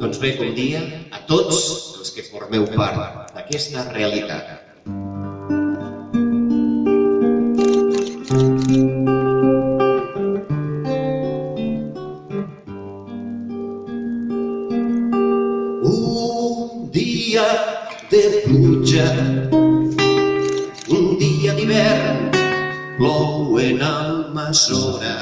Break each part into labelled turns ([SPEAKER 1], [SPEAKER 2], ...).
[SPEAKER 1] Doncs bé, bon dia a tots els que formeu part d'aquesta realitat. Un dia de pluja, un dia d'hivern, plou en Almassora.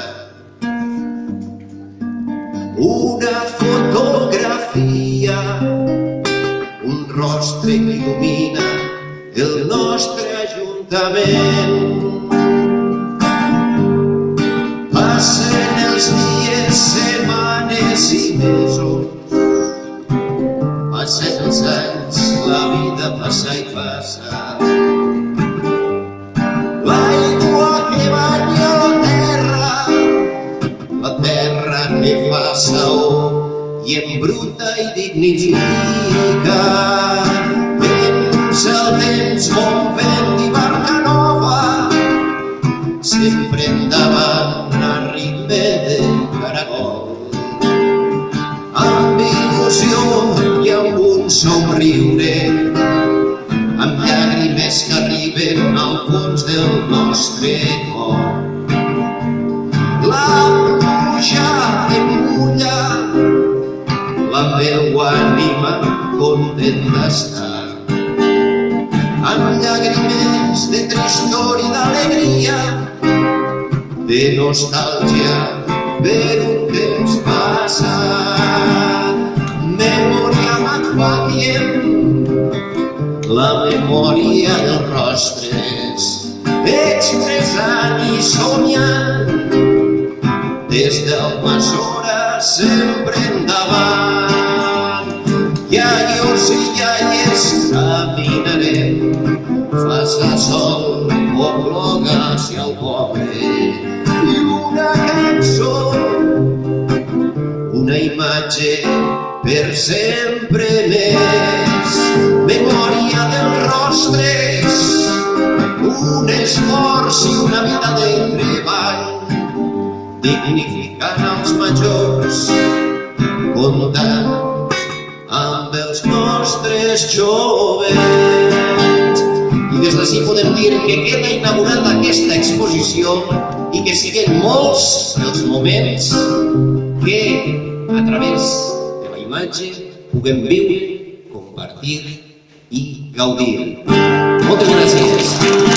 [SPEAKER 1] Una fotografia, un rostre que il·lumina el nostre ajuntament. Passen els dies, setmanes i mesos, passen els anys, la vida passa i passa. L'aigua que banya la terra que fa saó i embruta i dignifica. Temps el temps, bon vent i barca nova, sempre endavant a ritme de caragol. Amb il·lusió i amb un somriure, amb llàgrimes que arriben al fons del nostre cor. La pluja em mulla, la meua ànima contenta està, amb llàgrimes de tristor i d'alegria, de nostàlgia per un temps passat. Memòria m'aquatiem, la memòria dels rostres, expressant i somiant, des d'Almassora sempre endavant. Iaios i iaies caminarem, faça sol o ploga si al poble, i una cançó, una imatge per sempre més. Memòria dels rostres, un esforç i una vida de treball, dignificant els majors, comptant amb els nostres joves. I des d'ací podem dir que queda inaugurada aquesta exposició i que siguen molts els moments que, a través de la imatge, puguem viure, compartir i gaudir. Moltes gràcies.